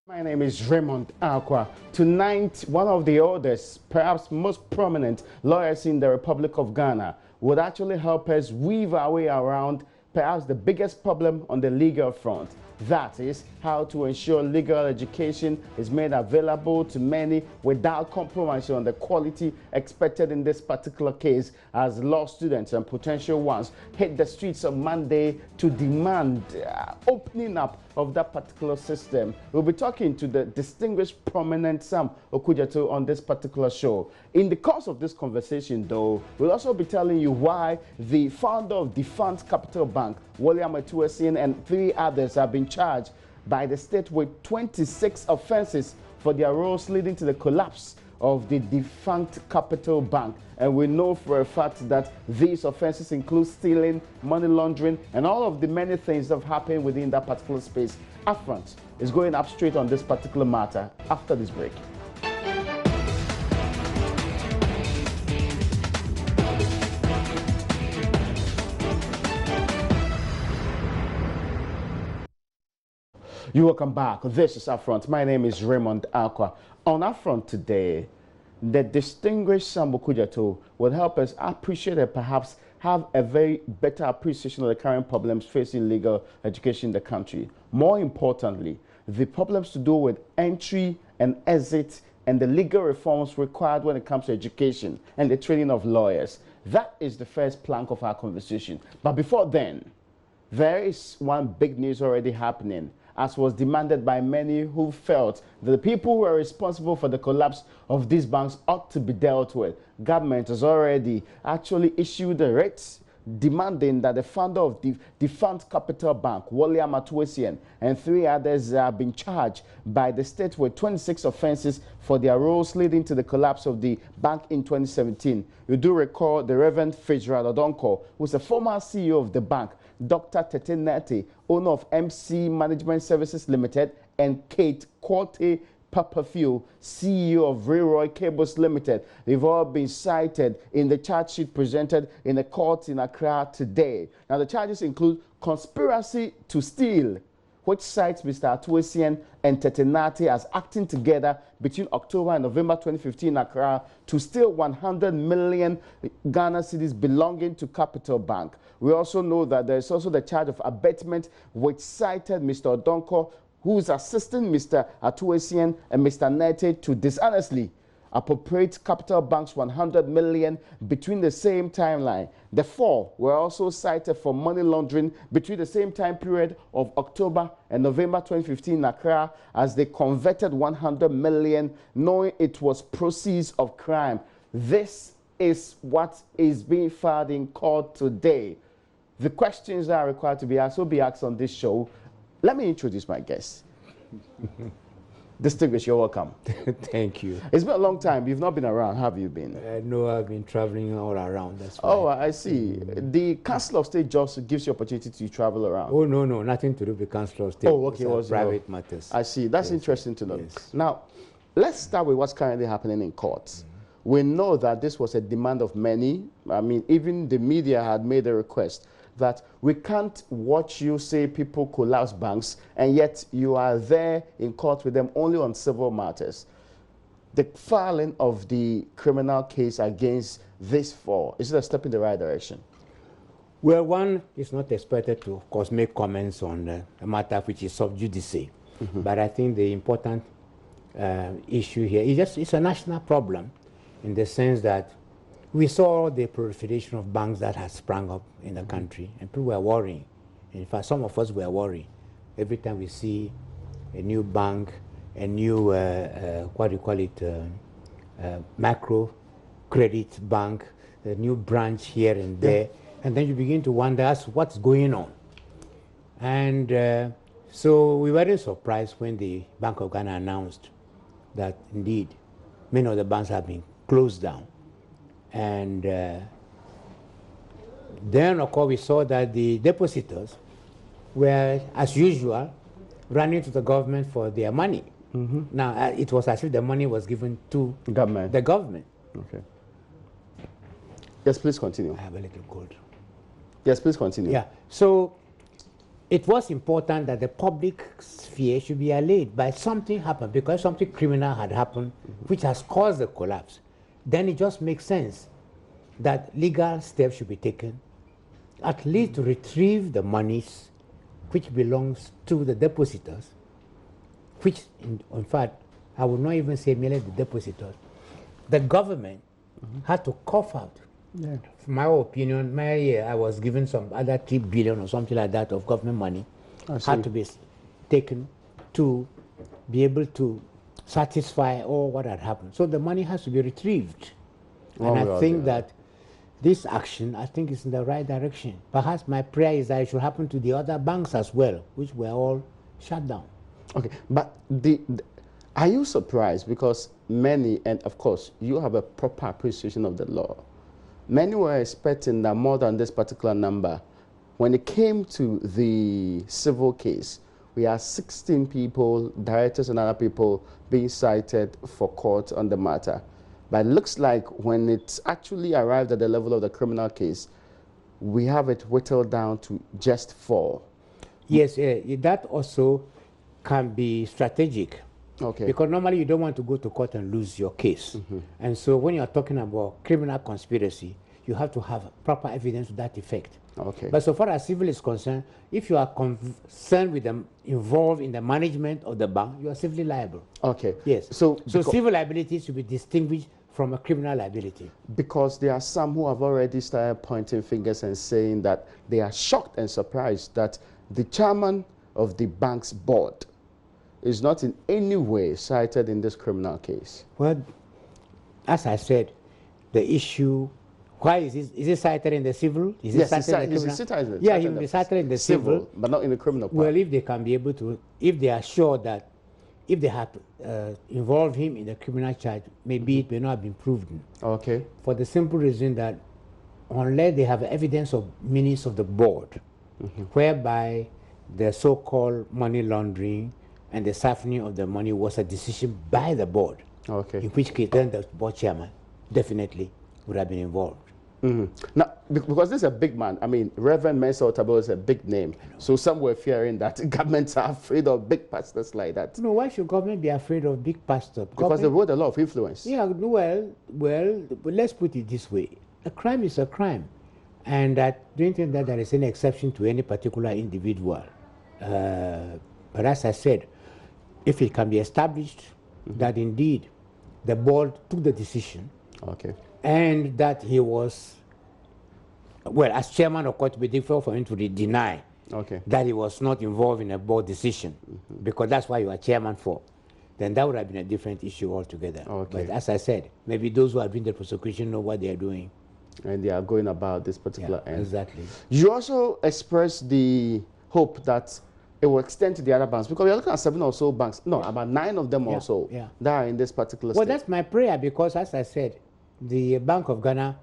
My name is Raymond Aqua. Tonight, one of the oldest, perhaps most prominent lawyers in the Republic of Ghana would actually help us weave our way around perhaps the biggest problem on the legal front. That is how to ensure legal education is made available to many without compromising on the quality expected in this particular case, as law students and potential ones hit the streets on Monday to demand opening up of that particular system. We'll be talking to the distinguished prominent Sam Okujato on this particular show. In the course of this conversation, though, we'll also be telling you why the founder of Defunct Capital Bank, William Atuesian, and 3 others have been charged by the state with 26 offenses for their roles leading to the collapse of the Defunct Capital Bank. And we know for a fact that these offenses include stealing, money laundering, and all of the many things that have happened within that particular space. UPfront is going up straight on this particular matter after this break. You welcome back. This is UPfront. My name is Raymond Aqua. On UPfront today, the distinguished Sam Okujato will help us appreciate and perhaps have a very better appreciation of the current problems facing legal education in the country. More importantly, the problems to do with entry and exit and the legal reforms required when it comes to education and the training of lawyers. That is the first plank of our conversation. But before then, there is one big news already happening, as was demanded by many who felt that the people who are responsible for the collapse of these banks ought to be dealt with. Government has already actually issued a writ demanding that the founder of the Defunct Capital Bank, William Atuesian, and 3 others have been charged by the state with 26 offenses for their roles leading to the collapse of the bank in 2017. You do recall the Reverend Fitzgerald Odonko, who's a former CEO of the bank, Dr. Tete Nete, owner of MC Management Services Limited, and Kate Quote Papafiu, CEO of Railroy Cables Limited. They've all been cited in the charge sheet presented in a court in Accra today. Now, the charges include conspiracy to steal, which cites Mr. Atuesian and Tete Nete as acting together between October and November 2015 in Accra to steal 100 million Ghana cedis belonging to Capital Bank. We also know that there is also the charge of abetment, which cited Mr. Odonko, who is assisting Mr. Atuesian and Mr. Nete to dishonestly appropriate Capital Bank's 100 million between the same timeline. The 4 were also cited for money laundering between the same time period of October and November 2015 in Accra, as they converted 100 million knowing it was proceeds of crime. This is what is being filed in court today. The questions that are required to be asked will be asked on this show. Let me introduce my guest. Distinguished, you're welcome. Thank you. It's been a long time. You've not been around, have you been? No, I've been traveling all around. That's why. Oh, I see. The Council of State just gives you opportunity to travel around. Oh, no, nothing to do with Council of State. Oh, okay. Private matters. I see. That's interesting to know. Yes. Now, let's start with what's currently happening in courts. We know that this was a demand of many. I mean, even the media had made a request that we can't watch you say people collapse banks, and yet you are there in court with them only on civil matters. The filing of the criminal case against these 4, is it a step in the right direction? Well, one is not expected to, of course, make comments on a matter which is sub judice. But I think the important issue here is it's a national problem, in the sense that we saw the proliferation of banks that has sprung up in the country, and people were worrying. In fact, some of us were worried. Every time we see a new bank, a new, what do you call it, macro credit bank, a new branch here and there, and then you begin to wonder what's going on. And so we were very surprised when the Bank of Ghana announced that indeed many of the banks have been closed down. And then, of course, we saw that the depositors were, as usual, running to the government for their money. Now, it was as if the money was given to the government. Okay. Yes, please continue. I have a little cold. Yes, please continue. Yeah. So it was important that the public sphere should be allayed by something happened, because something criminal had happened, which has caused the collapse. Then it just makes sense that legal steps should be taken, at least to retrieve the monies which belongs to the depositors, which, in fact, I would not even say merely the depositors. The government had to cough out. Yeah. In my opinion, I was given some other 3 billion or something like that of government money, had to be taken to be able to satisfy all what had happened. So the money has to be retrieved. And I think that this action, I think, is in the right direction. Perhaps my prayer is that it should happen to the other banks as well, which were all shut down. Okay, but are you surprised? Because many, and of course, you have a proper appreciation of the law. Many were expecting that more than this particular number. When it came to the civil case, we had 16 people, directors and other people, being cited for court on the matter. But it looks like when it actually arrived at the level of the criminal case, we have it whittled down to just 4. Yes, that also can be strategic. Okay. Because normally you don't want to go to court and lose your case. And so when you're talking about criminal conspiracy, you have to have proper evidence to that effect. Okay. But so far as civil is concerned, if you are concerned with them involved in the management of the bank, you are civilly liable. Okay. Yes. So civil liability should be distinguished from a criminal liability. Because there are some who have already started pointing fingers and saying that they are shocked and surprised that the chairman of the bank's board is not in any way cited in this criminal case. Well, as I said, the issue, why is it cited in the civil? Is yes, it cited in the criminal? Yeah, he will be cited in the civil, but not in the criminal part. Well, if they can be able to, if they are sure that if they had involved him in the criminal charge, maybe it may not have been proven. Okay. For the simple reason that unless they have evidence of minutes of the board, whereby the so-called money laundering and the siphoning of the money was a decision by the board, okay, in which case then the board chairman definitely would have been involved. Now, because this is a big man, I mean, Reverend Mensah Otabil is a big name, so some were fearing that governments are afraid of big pastors like that. No, why should government be afraid of big pastors? Because they hold a lot of influence. Yeah, well, but let's put it this way. A crime is a crime. And I don't think that there is any exception to any particular individual. But as I said, if it can be established that indeed the board took the decision, okay, and that he was, well, as chairman of court, it would be difficult for him to deny that he was not involved in a board decision, because that's why you are chairman for, then that would have been a different issue altogether. Okay. But as I said, maybe those who are doing the prosecution know what they are doing. And they are going about this particular end. Exactly. You also expressed the hope that it will extend to the other banks, because we are looking at 7 or so banks, no, about 9 of them also that are in this particular state. Well, that's my prayer, because as I said, the Bank of Ghana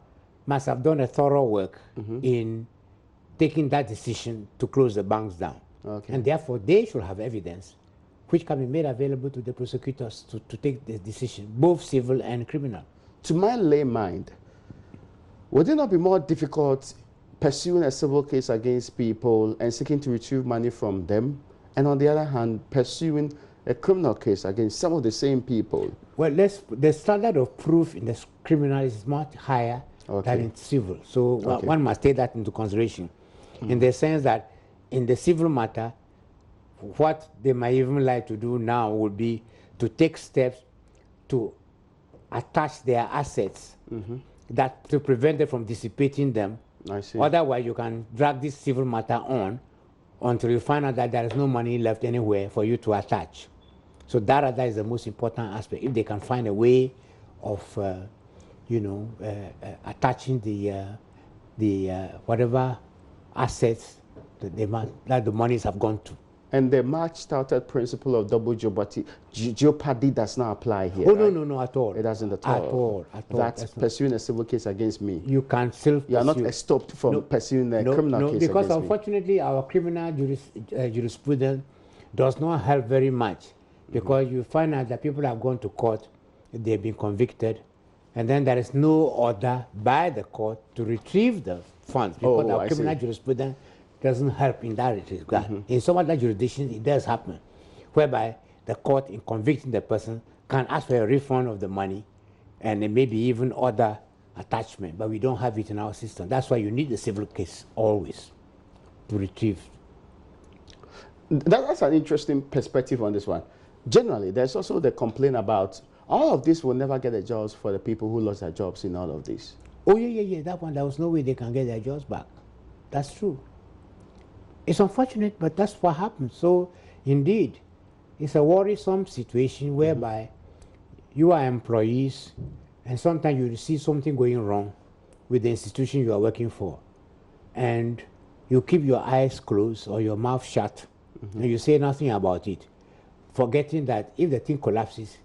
must have done a thorough work in taking that decision to close the banks down. Okay. And therefore, they should have evidence which can be made available to the prosecutors to take the decision, both civil and criminal. To my lay mind, would it not be more difficult pursuing a civil case against people and seeking to retrieve money from them, and on the other hand, pursuing a criminal case against some of the same people? Well, the standard of proof in the criminal is much higher than in civil. So one must take that into consideration, in the sense that in the civil matter, what they might even like to do now would be to take steps to attach their assets that to prevent them from dissipating them. I see. Otherwise, you can drag this civil matter on until you find out that there is no money left anywhere for you to attach. So that is the most important aspect. If they can find a way of, attaching the whatever assets that the monies have gone to. And the much touted principle of double jeopardy does not apply here. Oh, right? no, at all. It doesn't at all. At all. That's pursuing a civil case against me. You can still pursue. You are not stopped from pursuing a criminal case because against unfortunately me. Our criminal jurisprudence does not help very much, because you find out that people have gone to court, they've been convicted, and then there is no order by the court to retrieve the funds, because our criminal jurisprudence doesn't help in that regard. In some other jurisdictions, it does happen, whereby the court, in convicting the person, can ask for a refund of the money and then maybe even order attachment, but we don't have it in our system. That's why you need the civil case always to retrieve. That's an interesting perspective on this one. Generally, there's also the complaint about all of this will never get the jobs for the people who lost their jobs in all of this. Oh, yeah, that one, there was no way they can get their jobs back. That's true. It's unfortunate, but that's what happened. So, indeed, it's a worrisome situation whereby you are employees and sometimes you see something going wrong with the institution you are working for. And you keep your eyes closed or your mouth shut and you say nothing about it, forgetting that if the thing collapses,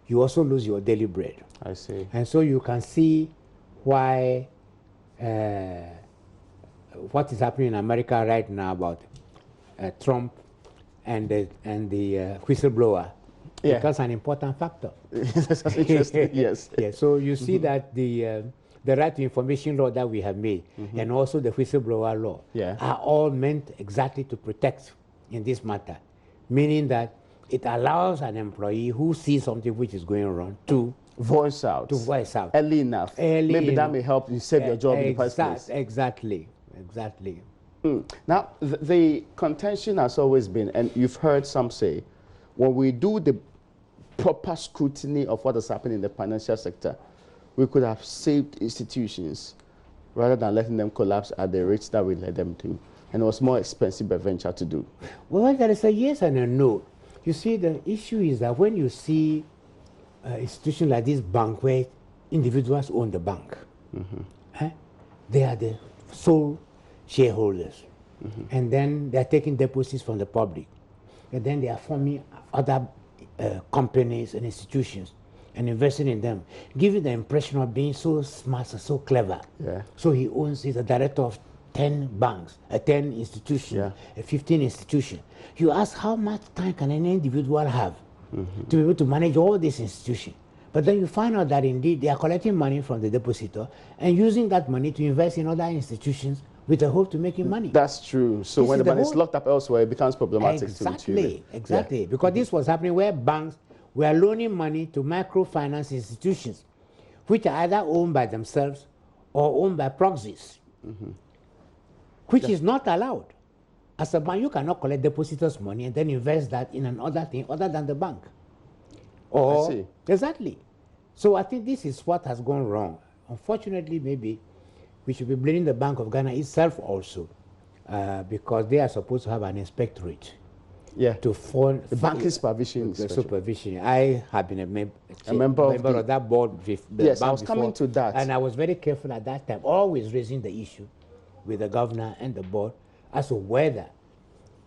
you also lose your daily bread. I see. And so you can see why what is happening in America right now about Trump and the whistleblower. Yeah. That's an important factor. That's interesting. Yes. Yeah. So you see that the right to information law that we have made and also the whistleblower law are all meant exactly to protect in this matter, meaning that it allows an employee who sees something which is going wrong to voice out. To voice out. Early enough. Maybe that may help you save your job in the first place. Exactly. Now, the contention has always been, and you've heard some say, when we do the proper scrutiny of what has happened in the financial sector, we could have saved institutions rather than letting them collapse at the rates that we let them do. And it was more expensive a venture to do. Well, there is a yes and a no. You see, the issue is that when you see an institution like this bank where individuals own the bank, they are the sole shareholders. And then they are taking deposits from the public. And then they are forming other companies and institutions and investing in them, giving the impression of being so smart and so clever. Yeah. So he's a director of 10 banks, 10 institutions, 15 institutions. You ask how much time can an individual have to be able to manage all these institutions? But then you find out that indeed they are collecting money from the depositor and using that money to invest in other institutions with the hope to making money. That's true. So when the money is locked up elsewhere, it becomes problematic to retrieve it. Exactly. Because this was happening where banks were loaning money to microfinance institutions, which are either owned by themselves or owned by proxies, which is not allowed. As a bank, you cannot collect depositors' money and then invest that in another thing other than the bank. I see. Exactly. So I think this is what has gone wrong. Unfortunately, maybe we should be blaming the Bank of Ghana itself also, because they are supposed to have an inspectorate. To fund the banking supervision. I have been a member of that board. Yes, I was coming to that. And I was very careful at that time, always raising the issue with the governor and the board as to whether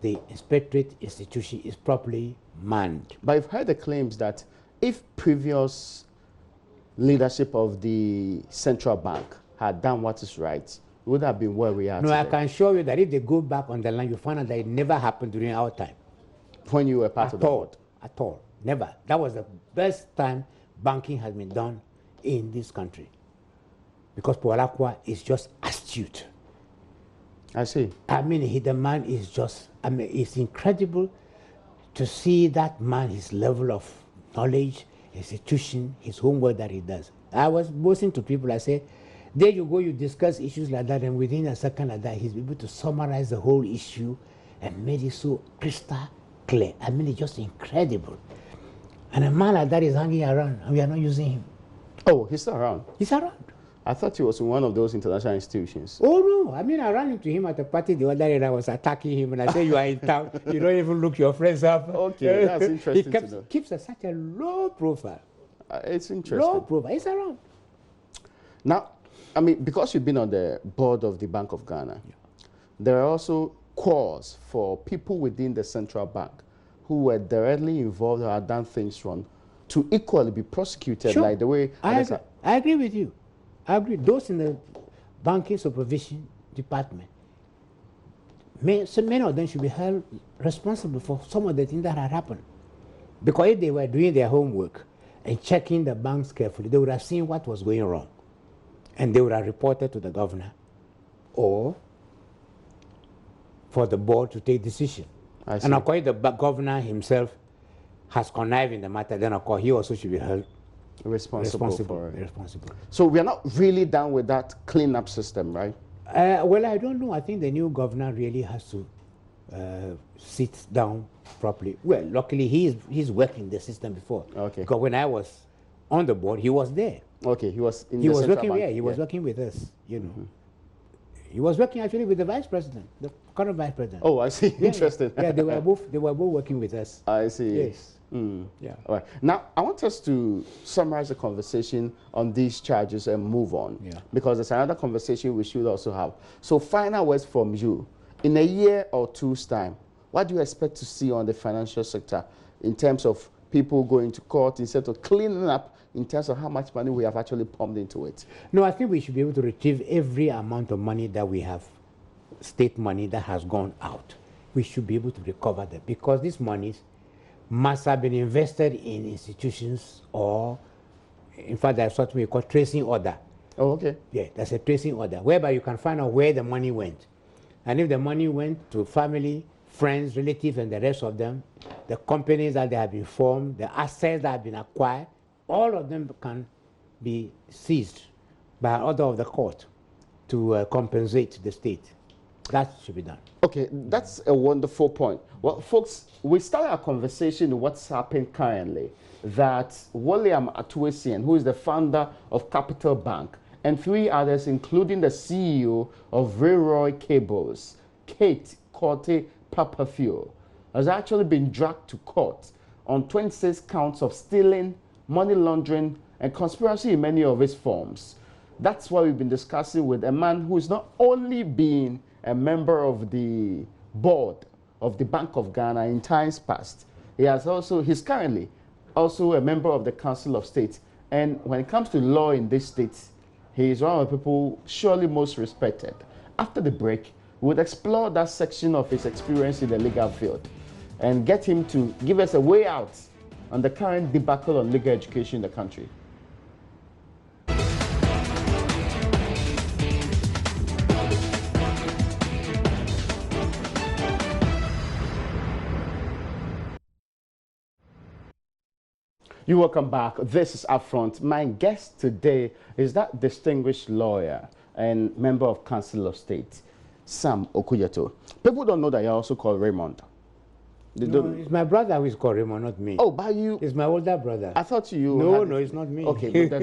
the inspectorate institution is properly manned. But I've heard the claims that if previous leadership of the central bank had done what is right, it would have been where we are today. I can assure you that if they go back on the line, you find out that it never happened during our time. When you were part of the board? At all. Never. That was the best time banking has been done in this country. Because Polakwa is just astute. I see. I mean, the man is just, it's incredible to see that man, his level of knowledge, institution, his homework that he does. I was boasting to people, I say, there you go, you discuss issues like that, and within a second like that, he's able to summarize the whole issue and made it so crystal clear. I mean, it's just incredible. And a man like that is hanging around, and we are not using him. Oh, he's still around? He's around. I thought he was in one of those international institutions. Oh, no. I mean, I ran into him at a party the other day and I was attacking him. And I said, you are in town. You don't even look your friends up. Okay, that's interesting to know. He keeps such a low profile. It's interesting. Low profile. He's around. Now, I mean, because you've been on the board of the Bank of Ghana, there are also calls for people within the central bank who were directly involved or had done things wrong to equally be prosecuted like the way... I agree with you. I agree. Those in the banking supervision department, many of them should be held responsible for some of the things that had happened. Because if they were doing their homework and checking the banks carefully, they would have seen what was going wrong. And they would have reported to the governor or for the board to take decision. And of course, the governor himself has connived in the matter, then of course he also should be held responsible for it. So we are not really done with that cleanup system, right? Well, I don't know. I think the new governor really has to sit down properly. Well, luckily he's worked in the system before. Okay. Because when I was on the board, he was there. Okay, he was in he the was central working. bank. Yeah, he was working with us. You know, he was working actually with the vice president, the current vice president. Oh, I see. Yeah, Interesting. Yeah, they were both working with us. I see. Yes. Yeah. All right. Now, I want us to summarize the conversation on these charges and move on. Yeah. Because there's another conversation we should also have. So, final words from you. In a year or two's time, what do you expect to see on the financial sector in terms of people going to court instead of cleaning up in terms of how much money we have actually pumped into it? No, I think we should be able to retrieve every amount of money that we have, state money that has gone out. We should be able to recover them because these monies must have been invested in institutions or, in fact, there's what we call tracing order. Oh, okay. Yeah, that's a tracing order, whereby you can find out where the money went. And if the money went to family, friends, relatives, and the rest of them, the companies that they have been formed, the assets that have been acquired, all of them can be seized by order of the court to compensate the state. That should be done. Okay, that's a wonderful point. Well, folks, we started a conversation on what's happening currently, that William Atuesian, who is the founder of Capital Bank, and 3 others, including the CEO of Railroy Cables, Kate Corte Papafuel, has actually been dragged to court on 26 counts of stealing, money laundering, and conspiracy in many of its forms. That's why we've been discussing with a man who is not only being a member of the board of the Bank of Ghana in times past, he's currently also a member of the Council of State. And when it comes to law in this state, he is one of the people surely most respected. After the break, we'll explore that section of his experience in the legal field and get him to give us a way out on the current debacle on legal education in the country. You're welcome back. This is Upfront. My guest today is that distinguished lawyer and member of Council of State, Sam Okuyato. People don't know that you're also called Raymond. No, it's my brother who is called Raymond, not me. Oh, but you... It's my older brother. I thought you... No, it's not me. Okay, but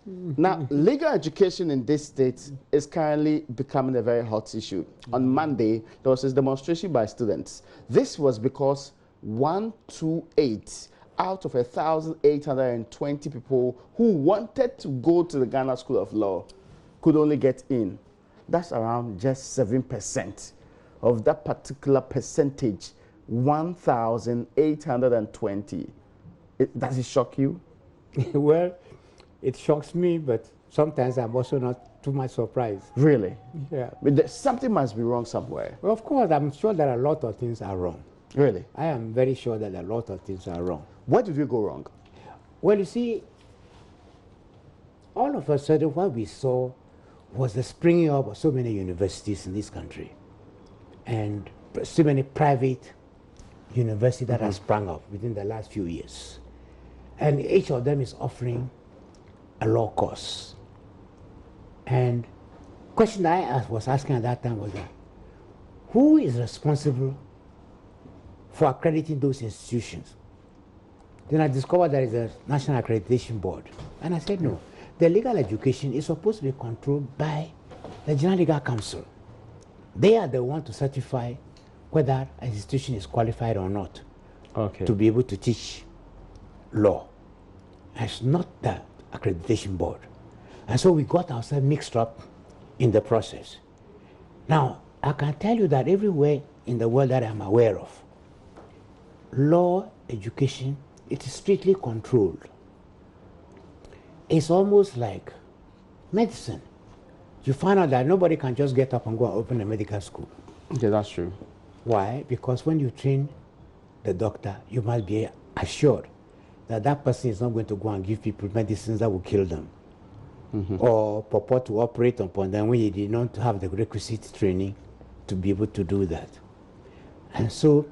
now, legal education in this state is currently becoming a very hot issue. On Monday, there was this demonstration by students. This was because 128 out of 1,820 people who wanted to go to the Ghana School of Law could only get in. That's around just 7% of that particular percentage, 1,820. Does it shock you? Well, it shocks me, but sometimes I'm also not too much surprised. Really? Yeah. But something must be wrong somewhere. Well, of course, I'm sure that a lot of things are wrong. Really? I am very sure that a lot of things are wrong. Where did we go wrong? Well, you see, all of a sudden what we saw was the springing up of so many universities in this country and so many private universities that have sprung up within the last few years. And each of them is offering a law course. And the question I was asking at that time was that, who is responsible for accrediting those institutions? Then I discovered there is a National Accreditation Board. And I said, no, the legal education is supposed to be controlled by the General Legal Council. They are the one to certify whether an institution is qualified or not to be able to teach law. It's not the accreditation board. And so we got ourselves mixed up in the process. Now, I can tell you that everywhere in the world that I'm aware of, law education, it is strictly controlled. It's almost like medicine. You find out that nobody can just get up and go and open a medical school. Okay, that's true. Why? Because when you train the doctor, you must be assured that that person is not going to go and give people medicines that will kill them. or purport to operate upon them when he did not have the requisite training to be able to do that. And so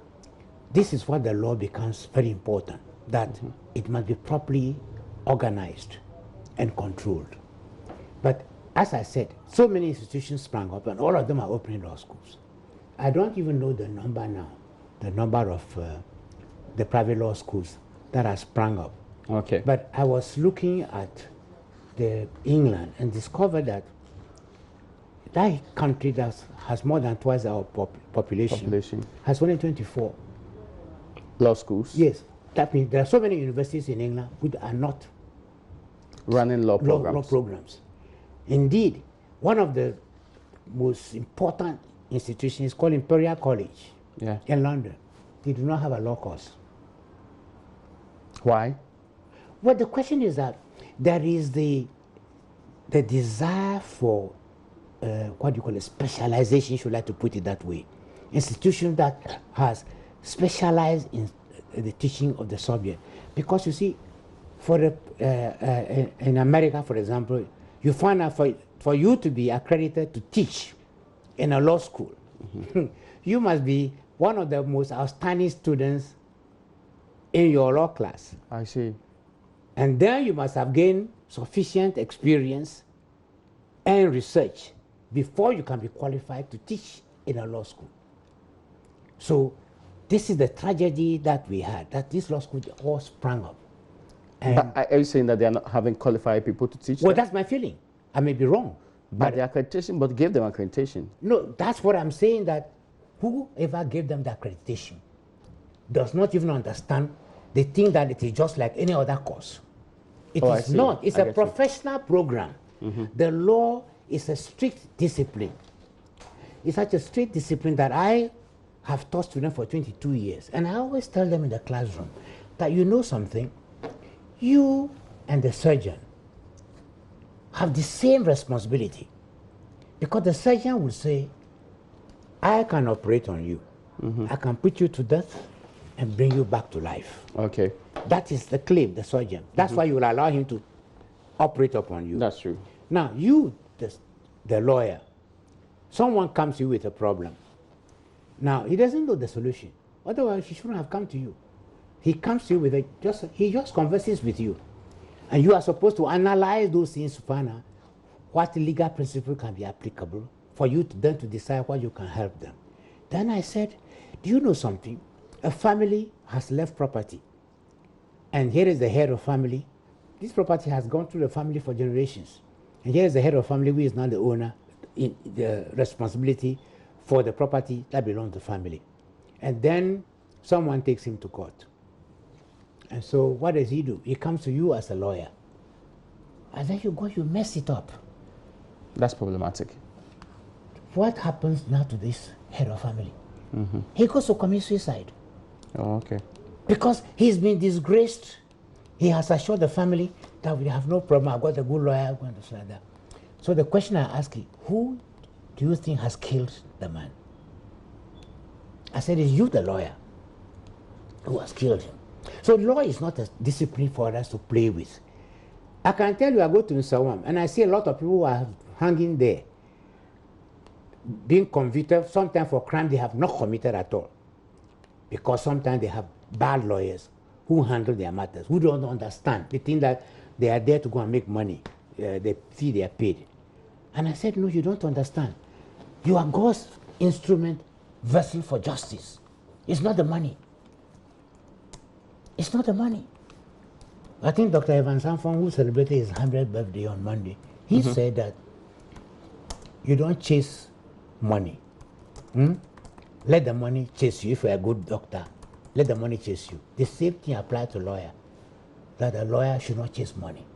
this is what the law becomes very important, that it must be properly organized and controlled. But as I said, so many institutions sprang up, and all of them are opening law schools. I don't even know the number now, the number of the private law schools that have sprung up. Okay. But I was looking at England and discovered that that country that has more than twice our population has only 24 law schools. Yes, that means there are so many universities in England which are not running law programs. Indeed, one of the most important institutions is called Imperial College in London. They do not have a law course. Why? Well, the question is that there is the desire for what you call a specialization, should I like to put it that way. Institution that has specialized in the teaching of the subject. Because you see, in America, for example, you find out for you to be accredited to teach in a law school, you must be one of the most outstanding students in your law class. I see. And then you must have gained sufficient experience and research before you can be qualified to teach in a law school. So this is the tragedy that we had, that this law school all sprang up. And but are you saying that they are not having qualified people to teach well, them? that's my feeling. I may be wrong. But the accreditation, but give them accreditation. No, that's what I'm saying, that whoever gave them the accreditation does not even understand. They think that it is just like any other course. It is not. It's a professional program. The law is a strict discipline. It's such a strict discipline that I have taught students for 22 years. And I always tell them in the classroom that you know something, you and the surgeon have the same responsibility. Because the surgeon will say, I can operate on you. I can put you to death and bring you back to life. Okay. That is the claim, the surgeon. That's why you will allow him to operate upon you. That's true. Now, you, the lawyer, someone comes to you with a problem. Now, he doesn't know the solution. Otherwise, he shouldn't have come to you. He comes to you with he just converses with you. And you are supposed to analyze those things to find out what legal principle can be applicable for you to then to decide what you can help them. Then I said, do you know something? A family has left property. And here is the head of family. This property has gone through the family for generations. And here is the head of family who is now the owner, in the responsibility for the property that belongs to the family. And then someone takes him to court. And so what does he do? He comes to you as a lawyer. And then you go, you mess it up. That's problematic. What happens now to this head of family? He goes to commit suicide. Oh, okay. Because he's been disgraced. He has assured the family that we have no problem. I've got a good lawyer, going to like that. So the question I ask you, who do you think has killed the man? I said, it's you, the lawyer, who has killed him. So law is not a discipline for us to play with. I can tell you, I go to Nsawam, and I see a lot of people who are hanging there, being convicted, sometimes for crime they have not committed at all. Because sometimes they have bad lawyers who handle their matters, who don't understand. They think that they are there to go and make money. They see they are paid. And I said, no, you don't understand. You are God's instrument, vessel for justice. It's not the money. It's not the money. I think Dr. Evan Sanfon, who celebrated his 100th birthday on Monday, he said that you don't chase money. Let the money chase you. If you're a good doctor, let the money chase you. The same thing applies to lawyer, that a lawyer should not chase money.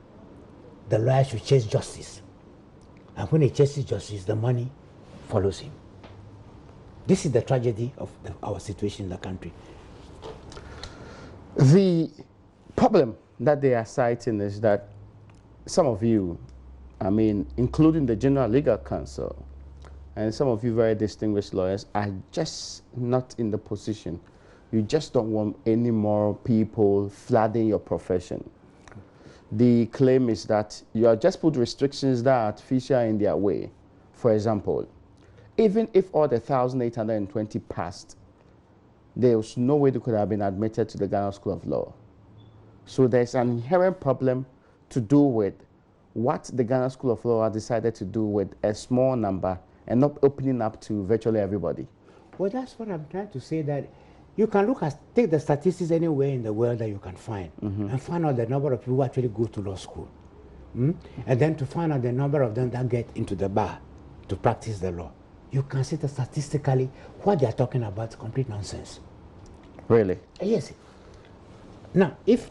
The lawyer should chase justice. And when he chases justice, the money follows him. This is the tragedy of our situation in the country. The problem that they are citing is that some of you, I mean, including the General Legal Counsel, and some of you very distinguished lawyers, are just not in the position. You just don't want any more people flooding your profession. the claim is that you have just put restrictions that are artificial in their way. For example, even if all the 1,820 passed, there was no way they could have been admitted to the Ghana School of Law. So there's an inherent problem to do with what the Ghana School of Law decided to do with a small number and not opening up to virtually everybody. Well, that's what I'm trying to say, that you can take the statistics anywhere in the world that you can find, and find out the number of people who actually go to law school. And then to find out the number of them that get into the bar to practice the law. You can see that statistically what they are talking about is complete nonsense. Really? Yes. Now, if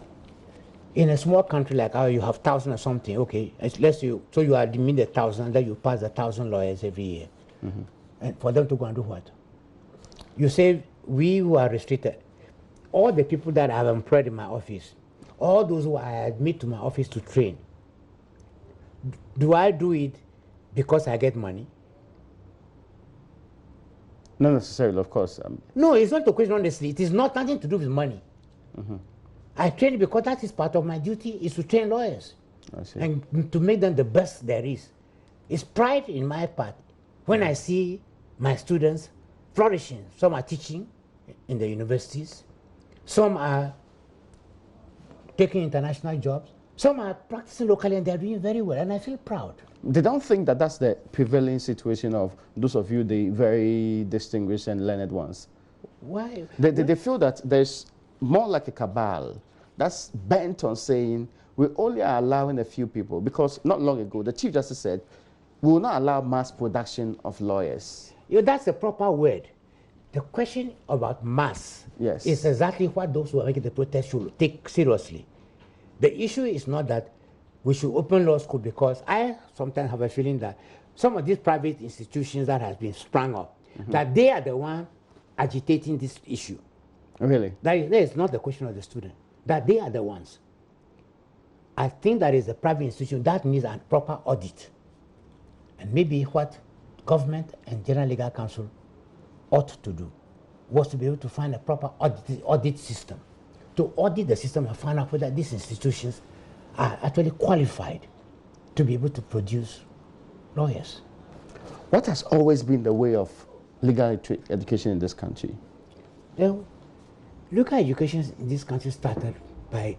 in a small country like ours you have 1,000 or something, okay, so you admit 1,000, then you pass 1,000 lawyers every year. And for them to go and do what? You say we who are restricted, all the people that I have employed in my office, all those who I admit to my office to train, do I do it because I get money? Not necessarily, of course. No, it's not a question, honestly. It is not nothing to do with money. I train because that is part of my duty, is to train lawyers. I see. And to make them the best there is. It's pride in my part when I see my students flourishing. Some are teaching in the universities. Some are taking international jobs. Some are practicing locally and they're doing very well. And I feel proud. They don't think that that's the prevailing situation of those of you, the very distinguished and learned ones. Why? They feel that there's more like a cabal that's bent on saying we only are allowing a few people, because not long ago the Chief Justice said we will not allow mass production of lawyers. That's the proper word. The question about mass is exactly what those who are making the protest should take seriously. The issue is not that we should open law school, because I sometimes have a feeling that some of these private institutions that has been sprung up, that they are the one agitating this issue. Really? That is not the question of the student, that they are the ones. I think that is a private institution that needs a proper audit. And maybe what government and General Legal Counsel ought to do was to be able to find a proper audit system, to audit the system and find out whether these institutions are actually qualified to be able to produce lawyers. What has always been the way of legal education in this country? Well, legal education in this country started by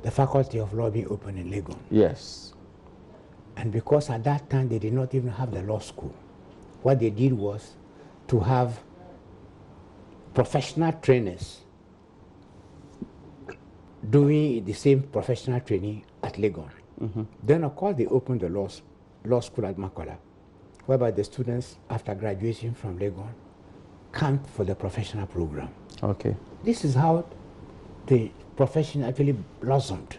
the Faculty of Law being opened in Legon. Yes. And because at that time they did not even have the law school, what they did was to have professional trainers doing the same professional training at Legon. Then, of course, they opened the law school at Makola, whereby the students, after graduation from Legon, come for the professional program. Okay. This is how the profession actually blossomed.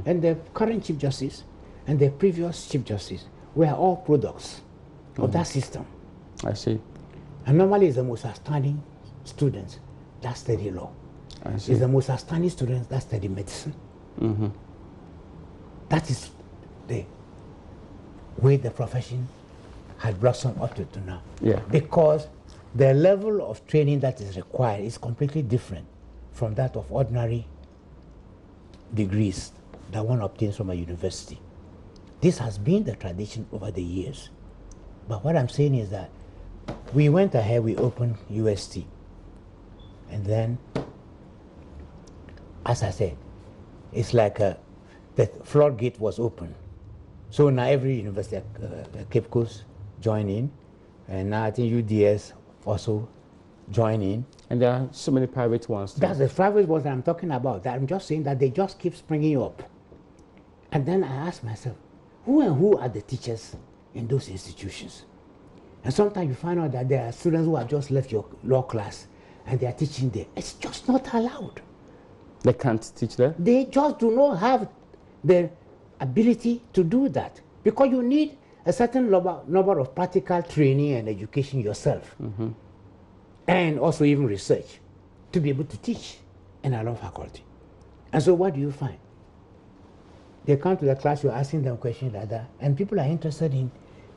And the current Chief Justice and the previous Chief Justice were all products of that system. I see. And normally it's the most outstanding students that study law. I see. It's the most outstanding students that study medicine. That is the way the profession has blossomed up to now. Yeah. Because the level of training that is required is completely different from that of ordinary degrees that one obtains from a university. This has been the tradition over the years. But what I'm saying is that we went ahead, we opened UST. And then, as I said, it's like the floodgate was open. So now every university at Cape Coast joined in. And now I think UDS also join in. And there are so many private ones too. That's the private ones that I'm talking about. That I'm just saying that they just keep springing up. And then I ask myself, who are the teachers in those institutions? And sometimes you find out that there are students who have just left your law class and they are teaching there. It's just not allowed. They can't teach there? They just do not have the ability to do that, because you need a certain number of practical training and education yourself, and also even research, to be able to teach in a law faculty. And so what do you find? They come to the class, you're asking them questions like that, and people are interested in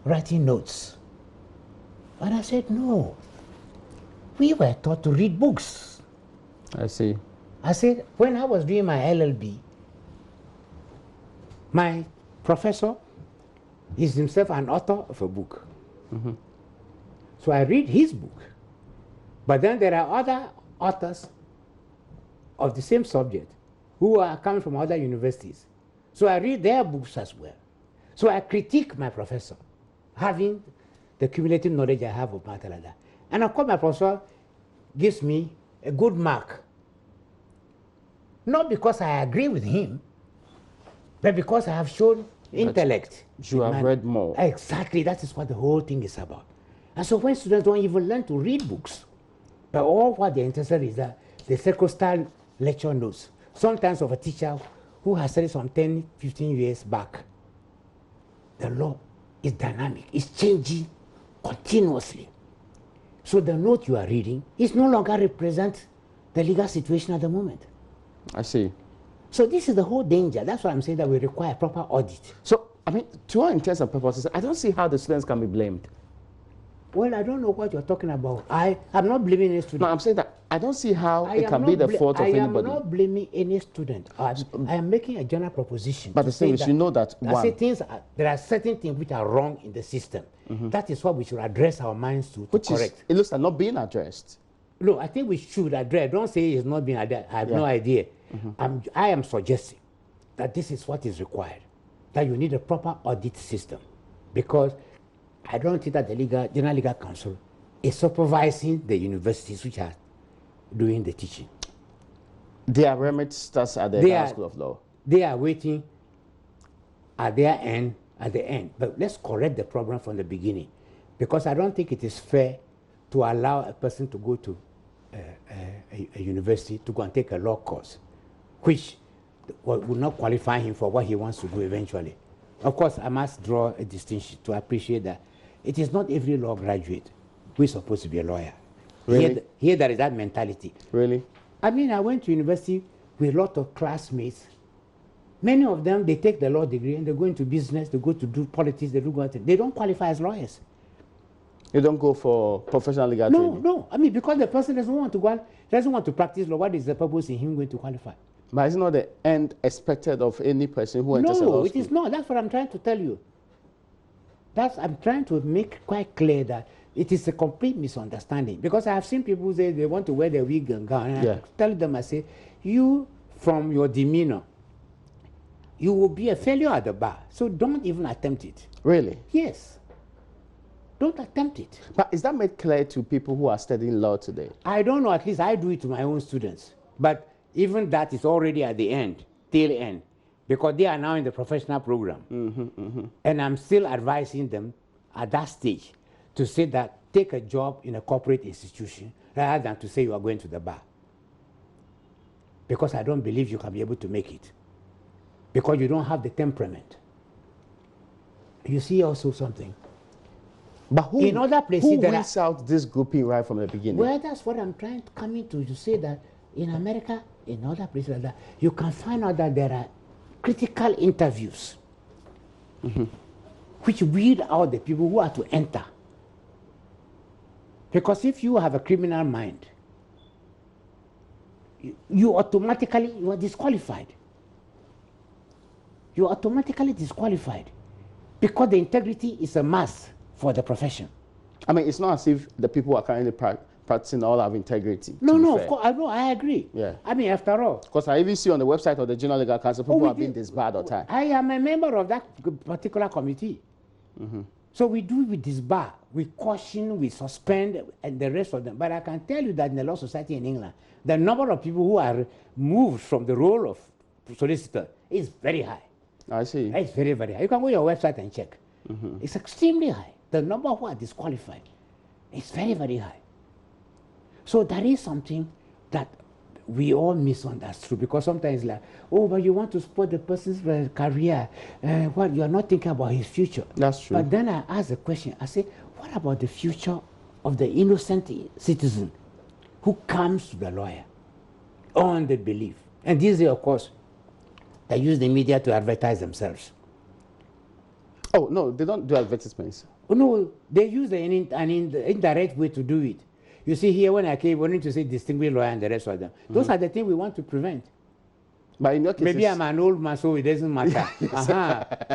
writing notes. And I said, no, we were taught to read books. I see. I said, when I was doing my LLB, My professor is himself an author of a book. So I read his book. But then there are other authors of the same subject who are coming from other universities. So I read their books as well. So I critique my professor, having the cumulative knowledge I have of matter like that. And of course my professor gives me a good mark. Not because I agree with him, but because I have shown intellect. You have read more. Exactly, that is what the whole thing is about. And so when students don't even learn to read books, but all what they're interested in is that the circle-style lecture notes, sometimes of a teacher who has studied some 10, 15 years back. The law is dynamic, it's changing continuously. So the note you are reading is no longer represent the legal situation at the moment. I see. So this is the whole danger. That's why I'm saying that we require proper audit. So, I mean, to all intents and purposes, I don't see how the students can be blamed. Well, I don't know what you're talking about. I'm not blaming any student. No, I'm saying that I don't see how it can be the fault of anybody. I am not blaming any student. I am making a general proposition. But the thing is, you know that there are certain things which are wrong in the system. That is what we should address our minds to correct. It looks like not being addressed. No, I think we should address. Don't say it's not being addressed. I have no idea. I am suggesting that this is what is required. That you need a proper audit system. Because I don't think that the General Legal Council is supervising the universities which are doing the teaching. Their remit starts at the School of Law. They are waiting at their end, at the end. But let's correct the problem from the beginning. Because I don't think it is fair to allow a person to go to a university to go and take a law course, which would not qualify him for what he wants to do eventually. Of course, I must draw a distinction to appreciate that it is not every law graduate who is supposed to be a lawyer. Really? Here there is that mentality. Really? I mean, I went to university with a lot of classmates. Many of them, they take the law degree and they go into business, they go to do politics, they don't qualify as lawyers. You don't go for professional legal training? No. I mean, because the person doesn't want to practice law, what is the purpose in him going to qualify? But it's not the end expected of any person who enters a law school. No, it is not. That's what I'm trying to tell you. I'm trying to make quite clear that it is a complete misunderstanding. Because I have seen people say they want to wear the wig and gown. And I tell them, I say, you, from your demeanor, you will be a failure at the bar. So don't even attempt it. Really? Yes. Don't attempt it. But is that made clear to people who are studying law today? I don't know. At least I do it to my own students. But even that is already at the end, tail end, because they are now in the professional program. And I'm still advising them at that stage to say that take a job in a corporate institution rather than to say you are going to the bar. Because I don't believe you can be able to make it. Because you don't have the temperament. You see also something. But who weeds out this grouping right from the beginning? Well, that's what I'm coming to say that in America, in other places like that, you can find out that there are critical interviews which weed out the people who are to enter. Because if you have a criminal mind, you are disqualified. You are automatically disqualified because the integrity is a must for the profession. I mean, it's not as if the people who are currently practicing all have integrity. No, of course, I agree. Yeah. I mean, after all. Because I even see on the website of the General Legal Council, people have been disbarred all the time. I am a member of that particular committee. So we disbar, we caution, we suspend, and the rest of them. But I can tell you that in the Law Society in England, the number of people who are moved from the role of solicitor is very high. I see. It's very, very high. You can go to your website and check. It's extremely high. The number who are disqualified is very, very high. So that is something that we all misunderstood, because sometimes it's like, oh, but you want to support the person's career. Well, you're not thinking about his future. That's true. But then I ask the question, I say, what about the future of the innocent citizen who comes to the lawyer on the belief? And these are, of course, they use the media to advertise themselves. Oh, no, they don't do advertisements. Oh, no, they use an indirect way to do it. You see here, when I came, wanting to say distinguished lawyer and the rest of them, those are the things we want to prevent. But in your case, maybe I'm an old man, so it doesn't matter.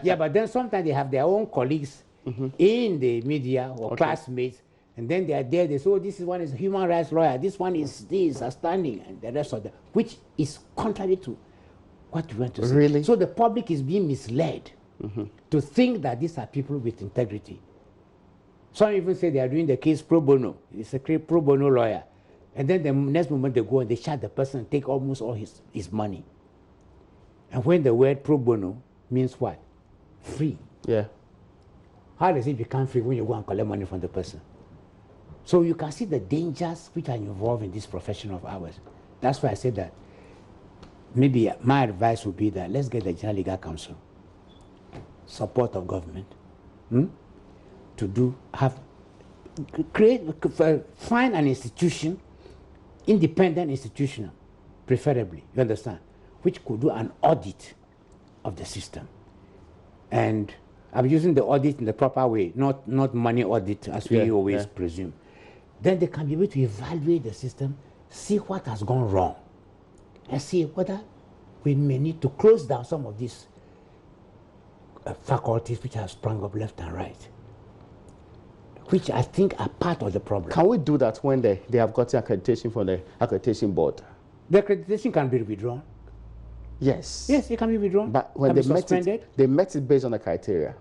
Yeah, but then sometimes they have their own colleagues in the media or classmates, and then they are there. They say, "Oh, this one is a human rights lawyer. This one is this, outstanding," and the rest of them, which is contrary to what you want to say. Really? So the public is being misled to think that these are people with integrity. Some even say they are doing the case pro bono. It's a pro bono lawyer. And then the next moment they go and they shut the person and take almost all his money. And when the word pro bono means what? Free. Yeah. How does it become free when you go and collect money from the person? So you can see the dangers which are involved in this profession of ours. That's why I said that maybe my advice would be that let's get the General Legal Council, support of government, to find an institution, independent institution, preferably, you understand, which could do an audit of the system. And I'm using the audit in the proper way, not money audit as we always presume. Then they can be able to evaluate the system, see what has gone wrong, and see whether we may need to close down some of these faculties which have sprung up left and right, which I think are part of the problem. Can we do that when they have gotten accreditation from the accreditation board? The accreditation can be withdrawn. Yes. Yes, it can be withdrawn. But when they met it based on the criteria.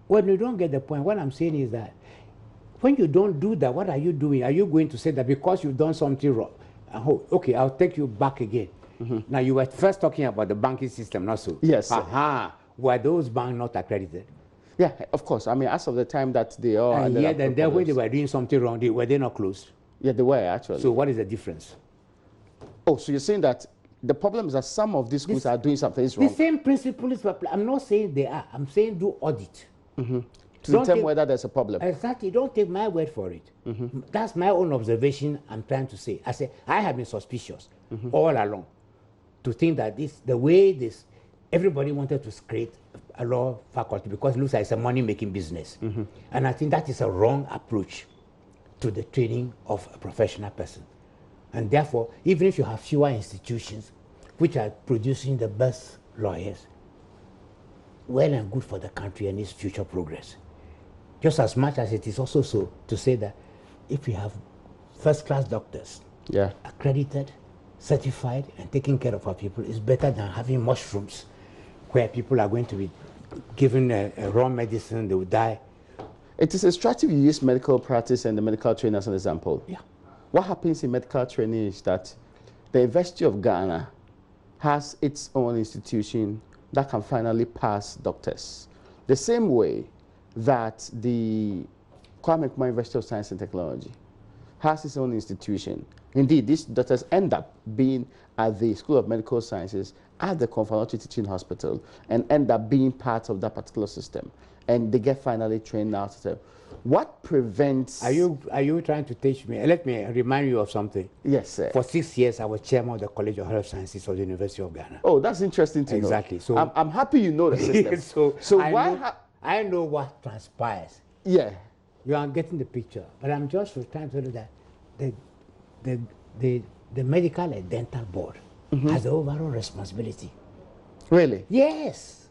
Well, you don't get the point. What I'm saying is that when you don't do that, what are you doing? Are you going to say that because you've done something wrong, okay, I'll take you back again. Now, you were first talking about the banking system, not so? Yes. Were those banks not accredited? Yeah, of course. I mean, as of the time that they are... And yet, and then when they were doing something wrong, were they not closed? Yeah, they were, actually. So what is the difference? Oh, so you're saying that the problem is that some of these schools are doing something wrong? The same principle is... I'm not saying they are. I'm saying do audit. To determine whether there's a problem. Exactly. Don't take my word for it. That's my own observation I'm trying to say. I have been suspicious all along to think that the way everybody wanted to create a law faculty because it looks like it's a money-making business. And I think that is a wrong approach to the training of a professional person. And therefore, even if you have fewer institutions which are producing the best lawyers, well and good for the country and its future progress. Just as much as it is also so to say that if we have first-class doctors, accredited, certified, and taking care of our people, it's better than having mushrooms where people are going to be given a raw medicine, they will die. It is instructive you use medical practice and the medical training as an example. Yeah. What happens in medical training is that the University of Ghana has its own institution that can finally pass doctors. The same way that the Kwame Nkrumah University of Science and Technology has its own institution. Indeed, these doctors end up being at the School of Medical Sciences at the Confanochi Teaching Hospital and end up being part of that particular system. And they get finally trained out. What prevents... Are you trying to teach me? Let me remind you of something. Yes, sir. For 6 years, I was chairman of the College of Health Sciences of the University of Ghana. Oh, that's interesting to know. Exactly. So I'm happy you know the system. I know what transpires. Yeah. You are getting the picture. But I'm just trying to tell you that the medical and dental board has the overall responsibility. Really? Yes.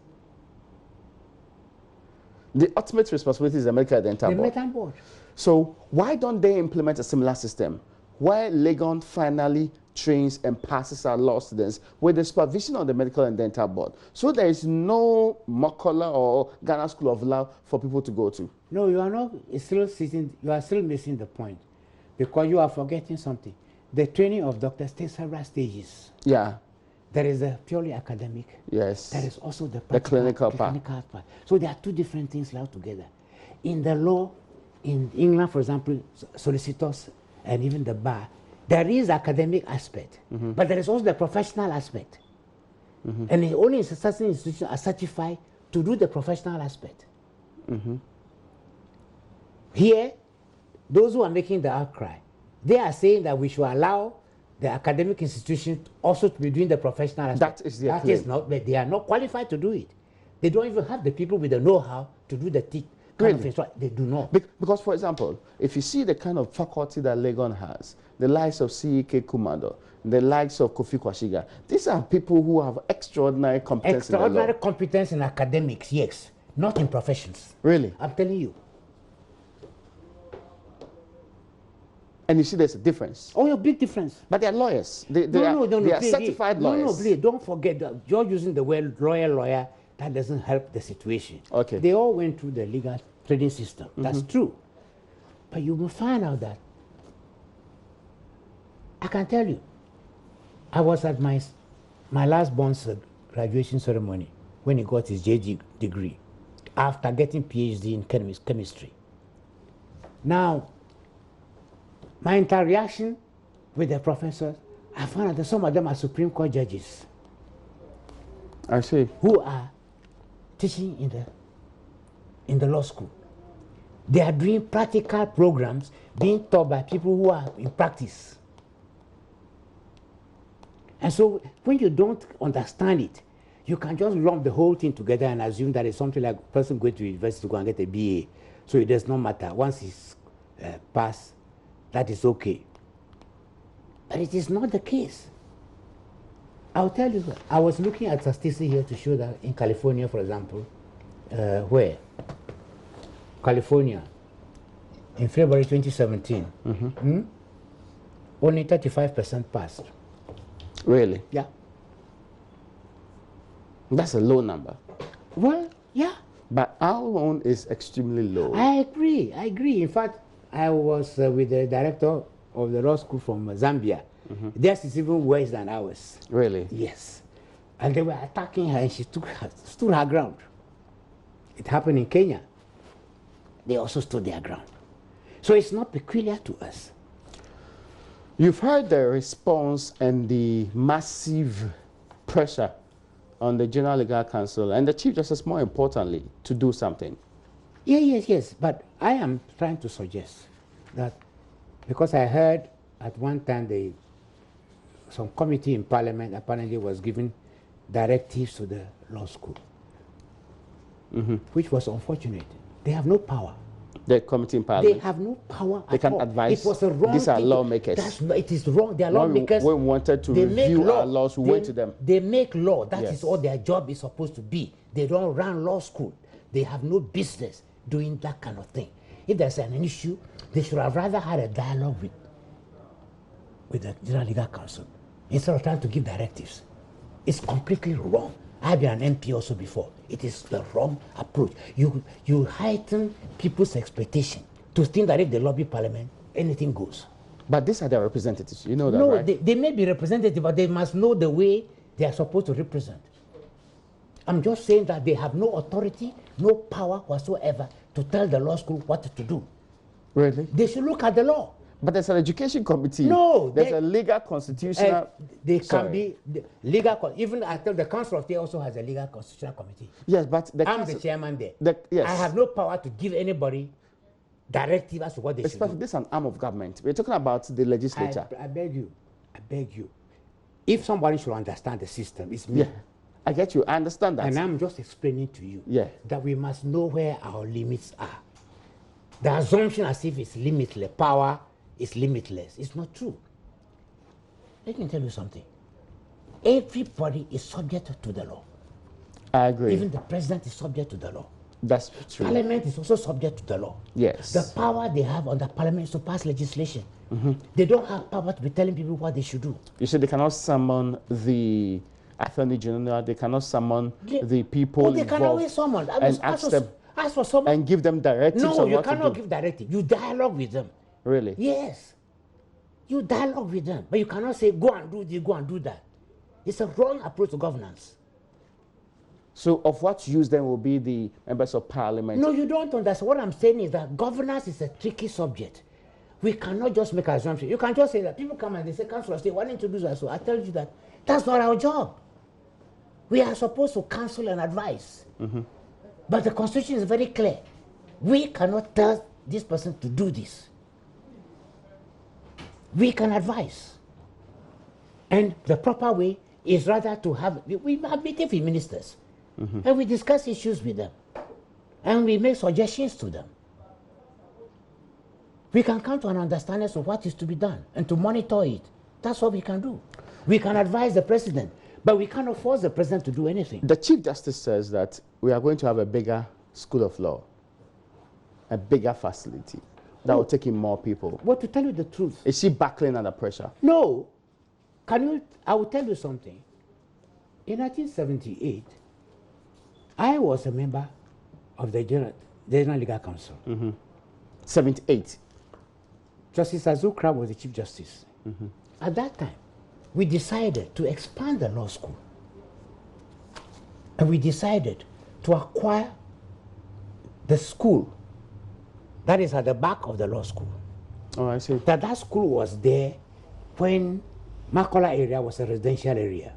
The ultimate responsibility is the medical and dental board. The medical board. So why don't they implement a similar system where Legon finally trains and passes our law students with the supervision of the medical and dental board? So there is no Makola or Ghana School of Law for people to go to. No, you are not still sitting, you are still missing the point because you are forgetting something. The training of doctors takes several stages. Yeah. There is a purely academic. Yes. There is also the clinical part. So there are two different things altogether. In the law, in England, for example, solicitors and even the bar, there is academic aspect, but there is also the professional aspect. And only certain institutions are certified to do the professional aspect. Here, those who are making the outcry, they are saying that we should allow the academic institution also to be doing the professional aspect. That is their claim. Not, but they are not qualified to do it. They don't even have the people with the know-how to do the kind of thing. So they do not. Because, for example, if you see the kind of faculty that Legon has, the likes of C.E.K. Kumado, the likes of Kofi Kwashiga, these are people who have extraordinary competence in the law. Extraordinary competence in academics, yes. Not in professions. Really? I'm telling you. And you see there's a difference. Oh, a big difference. But they're lawyers. They No, are certified lawyers. No, please, don't forget that you're using the word lawyer, that doesn't help the situation. Okay. They all went through the legal training system. That's true. But you will find out that, I can tell you, I was at my last born's graduation ceremony when he got his JD degree after getting PhD in chemistry. Now, my interaction with the professors, I found out that some of them are Supreme Court judges. I see. Who are teaching in the law school. They are doing practical programs being taught by people who are in practice. And so when you don't understand it, you can just lump the whole thing together and assume that it's something like a person going to university to go and get a BA. So it does not matter. Once he's passed, that is okay. But it is not the case. I'll tell you, I was looking at statistics here to show that in California, for example, where? California, in February 2017, only 35% passed. Really? Yeah. That's a low number. Well, yeah. But our own is extremely low. I agree. In fact, I was with the director of the law school from Zambia. Theirs is even worse than ours. Really? Yes. And they were attacking her and she stood her ground. It happened in Kenya. They also stood their ground. So it's not peculiar to us. You've heard the response and the massive pressure on the General Legal Council and the Chief Justice, more importantly, to do something. Yes. But I am trying to suggest that, because I heard at one time some committee in Parliament apparently was giving directives to the law school, which was unfortunate. They have no power. The committee in Parliament? They have no power they at can all. advise. It was a wrong These are thing. lawmakers. It is wrong. They are lawmakers. When we wanted to review our laws, we went to them. They make law. That Yes. is all their job is supposed to be. They don't run law school. They have no business doing that kind of thing. If there's an issue, they should have rather had a dialogue with the General Legal Council instead of trying to give directives. It's completely wrong. I've been an MP also before. It is the wrong approach. You heighten people's expectation to think that if they lobby Parliament, anything goes. But these are their representatives. You know that, no, right? they may be representative, but they must know the way they are supposed to represent. I'm just saying that they have no authority, no power whatsoever to tell the law school what to do. Really? They should look at the law. But there's an education committee. No. There's a legal constitutional... They can be legal... Even I tell the Council of State also has a legal constitutional committee. Yes, but... I'm the chairman there. Yes. I have no power to give anybody directive as to what they should do. This is an arm of government. We're talking about the legislature. I beg you. If somebody should understand the system, it's me. Yeah, I get you. I understand that. And I'm just explaining to you that we must know where our limits are. The assumption as if it's limitless, power is limitless. It's not true. Let me tell you something. Everybody is subject to the law. I agree. Even the president is subject to the law. That's true. Parliament is also subject to the law. Yes. The power they have under Parliament is to pass legislation. They don't have power to be telling people what they should do. You said they cannot summon the Attorney General, they cannot summon the people they can always summon. And ask for someone. and give them directives No, on you what to cannot do. give directive. You dialogue with them. Really? Yes. You dialogue with them. But you cannot say, go and do this, go and do that. It's a wrong approach to governance. So of what use then will be the members of Parliament? No, you don't understand. What I'm saying is that governance is a tricky subject. We cannot just make assumptions. You can just say that people come and they say, Council of State, why didn't you do that? So I tell you that that's not our job. We are supposed to counsel and advise. But the Constitution is very clear. We cannot tell this person to do this. We can advise. And the proper way is rather to have, we have meetings with ministers. And we discuss issues with them. and we make suggestions to them. We can come to an understanding of what is to be done and to monitor it. That's what we can do. We can advise the president, but we cannot force the president to do anything. The Chief Justice says that we are going to have a bigger school of law, a bigger facility that will take in more people. But to tell you the truth, is she buckling under pressure? No. I will tell you something. In 1978, I was a member of the General Legal Council. 78. Justice Azukra was the Chief Justice. At that time, we decided to expand the law school. And we decided to acquire the school that is at the back of the law school. Oh, I see. That school was there when Makola area was a residential area.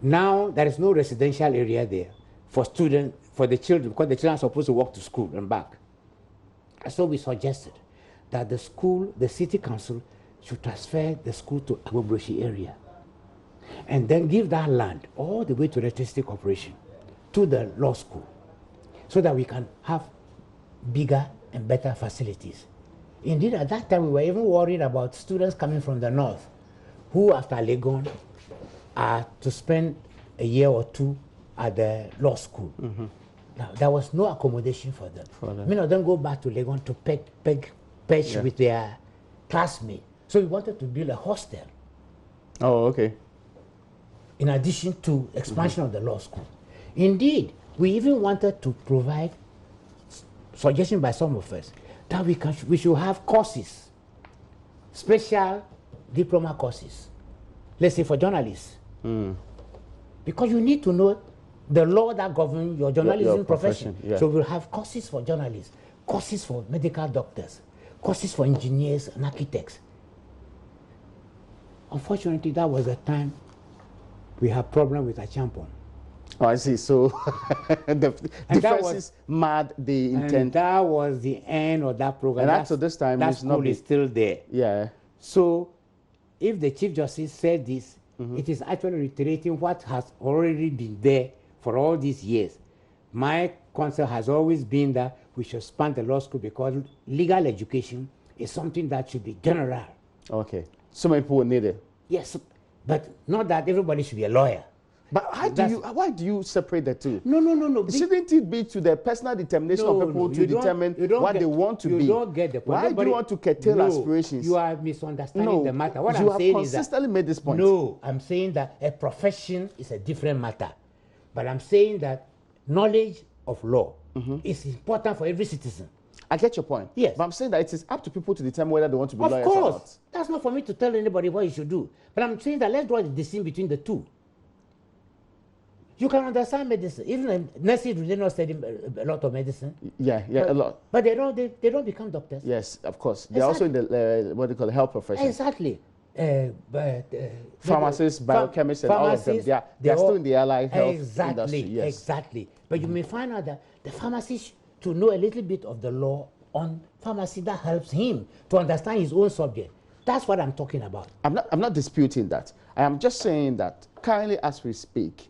Now there is no residential area there for students, for the children, because the children are supposed to walk to school and back. So we suggested that the school, the city council, should transfer the school to Agbogbroshi area and then give that land all the way to the Electricity Corporation, to the law school, so that we can have bigger and better facilities. Indeed, at that time, we were even worried about students coming from the north who, after Legon, are to spend a year or two at the law school. Now, there was no accommodation for them. Many of them go back to Legon to patch with their classmates. So we wanted to build a hostel. Oh, okay. In addition to expansion of the law school. Indeed, we even wanted to provide suggestion by some of us that we should have courses, special diploma courses, let's say for journalists. Because you need to know the law that governs your journalism profession. So we'll have courses for journalists, courses for medical doctors, courses for engineers and architects. Unfortunately, that was the time we had problem with Achampon. Oh, I see. So the differences mad the intent. And that was the end of that program. And after this time, that school is still there. Yeah. So if the Chief Justice said this, it is actually reiterating what has already been there for all these years. My counsel has always been that we should expand the law school because legal education is something that should be general. Okay. So many people need it. Yes, but not that everybody should be a lawyer. But why do you separate the two? No. Shouldn't it be to the personal determination of people to determine what they want to be? You don't get the point. Why do you want to curtail aspirations? You are misunderstanding the matter. What I'm saying is that you have consistently made this point. No, I'm saying that a profession is a different matter. But I'm saying that knowledge of law is important for every citizen. I get your point. Yes. But I'm saying that it is up to people to determine whether they want to be lawyers or not. Of course. That's not for me to tell anybody what you should do. But I'm saying that let's draw the distinction between the two. You can understand medicine. Even nurses, do they not study a lot of medicine? Yeah, a lot. But they don't become doctors. Yes, of course. They're also in the what they call the health profession. Exactly. Pharmacists, biochemists, and all of them. They are still in the allied health industry. Yes. Exactly. But you may find out that the pharmacist to know a little bit of the law on pharmacy that helps him to understand his own subject. That's what I'm talking about. I'm not disputing that. I am just saying that currently as we speak,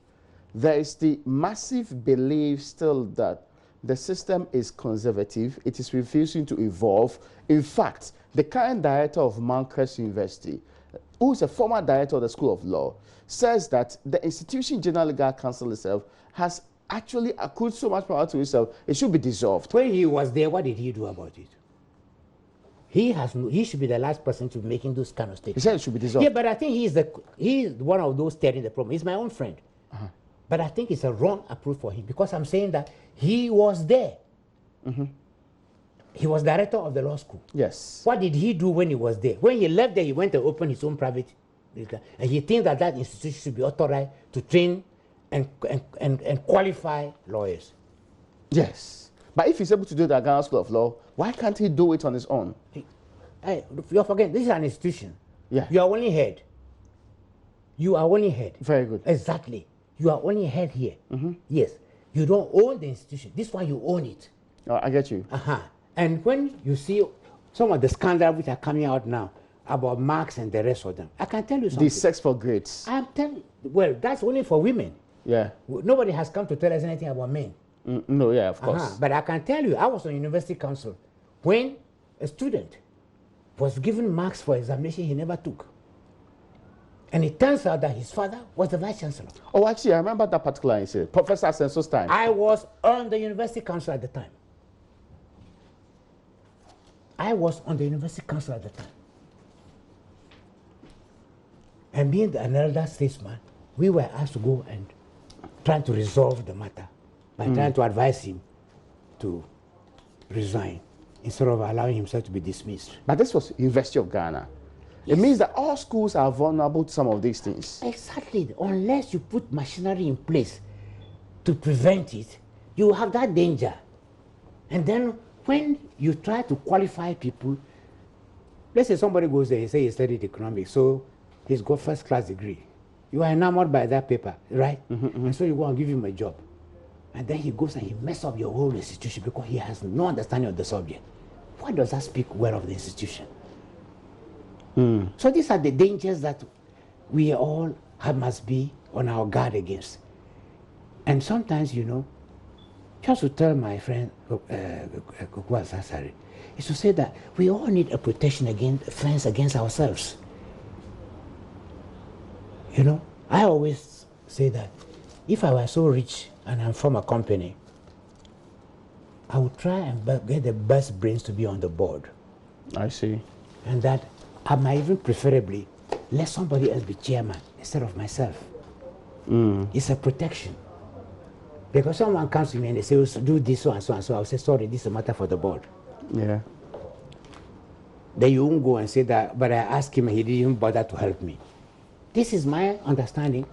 there is the massive belief still that the system is conservative. It is refusing to evolve. In fact, the current director of Mountcrest University, who is a former director of the School of Law, says that the institution General Legal Council itself has actually accrued so much power to itself, it should be dissolved. When he was there, what did he do about it? He should be the last person to be making those kind of statements. He said it should be dissolved. Yeah, but I think he's one of those steering the problem. He's my own friend. But I think it's a wrong approach for him because I'm saying that he was there. He was director of the law school. Yes. What did he do when he was there? When he left there, he went to open his own private, and he thinks that that institution should be authorized to train and qualify lawyers. Yes. But if he's able to do that at Ghana School of Law, why can't he do it on his own? Hey, you're forgetting, this is an institution. Yeah. You are only head. You are only head. Very good. Exactly. You are only head here. Yes. You don't own the institution. This one, you own it. Oh, I get you. And when you see some of the scandals which are coming out now about marks and the rest of them, I can tell you something. The sex for grades. I'm telling you, well, that's only for women. Yeah. Nobody has come to tell us anything about men. No, yeah, of course. But I can tell you, I was on university council when a student was given marks for examination he never took. And it turns out that his father was the vice chancellor. Oh, actually, I remember that particular incident. Professor Asenso's time. I was on the university council at the time. I was on the university council at the time. And being an elder statesman, we were asked to go and try to resolve the matter by trying to advise him to resign instead of allowing himself to be dismissed. But this was University of Ghana. Yes. It means that all schools are vulnerable to some of these things. Exactly. Unless you put machinery in place to prevent it, you have that danger. And then when you try to qualify people, let's say somebody goes there, say he studied economics, so he's got first-class degree. You are enamored by that paper, right? And so you go and give him a job. And then he goes and he messes up your whole institution because he has no understanding of the subject. Why does that speak well of the institution? So these are the dangers that we all must be on our guard against. And sometimes, you know, just to tell my friend Kokwa Sasari, is to say that we all need a protection against fence against ourselves. You know, I always say that if I were so rich and I'm from a company, I would try and get the best brains to be on the board. I see. And that I might even preferably let somebody else be chairman instead of myself. It's a protection. Because someone comes to me and they say, oh, do this, so and so and so. I'll say, sorry, this is a matter for the board. Yeah. Then you won't go and say that, but I asked him and he didn't even bother to help me. This is my understanding.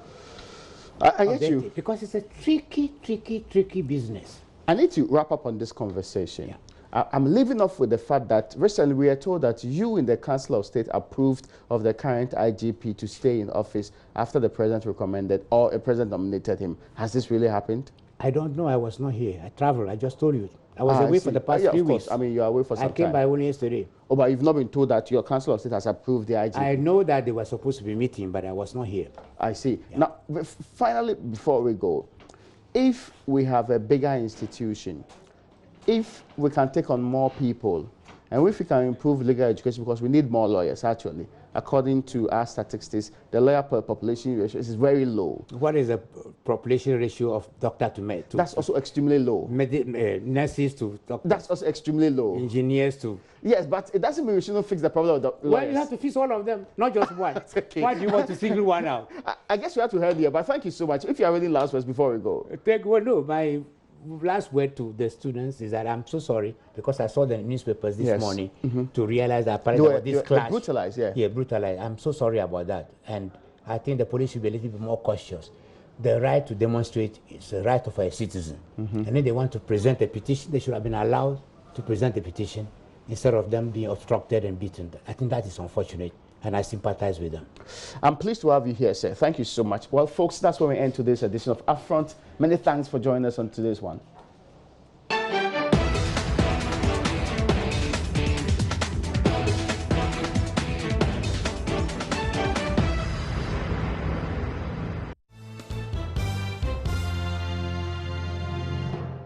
I get you. Because it's a tricky business. I need to wrap up on this conversation. Yeah. I'm leaving off with the fact that recently we are told that you in the Council of State approved of the current IGP to stay in office after the president recommended or a president nominated him. Has this really happened? I don't know. I was not here. I traveled. I just told you. I was away for the past 3 weeks. I mean, you're away for some time. I came by only yesterday. Oh, but you've not been told that your Council of State has approved the IGP? I know that they were supposed to be meeting, but I was not here. I see. Yeah. Now, finally, before we go, if we have a bigger institution, if we can take on more people, and if we can improve legal education, because we need more lawyers, actually. According to our statistics, the lawyer per population ratio is very low. What is the population ratio of doctor to med? That's also extremely low. Nurses to doctors. That's also extremely low. Engineers to... Yes, but it doesn't mean we shouldn't fix the problem of the lawyers. Well, you have to fix all of them, not just one. Okay. Why do you want to single one out? I guess we have to head here, but thank you so much. If you have any last words before we go. My last word to the students is that I'm so sorry because I saw the newspapers this morning to realize that apparently this clash. Brutalized, yeah. Yeah, brutalized. I'm so sorry about that. And I think the police should be a little bit more cautious. The right to demonstrate is the right of a citizen. And if they want to present a petition, they should have been allowed to present a petition instead of them being obstructed and beaten. I think that is unfortunate, and I sympathize with them. I'm pleased to have you here, sir. Thank you so much. Well, folks, that's where we end today's edition of UPfront. Many thanks for joining us on today's one.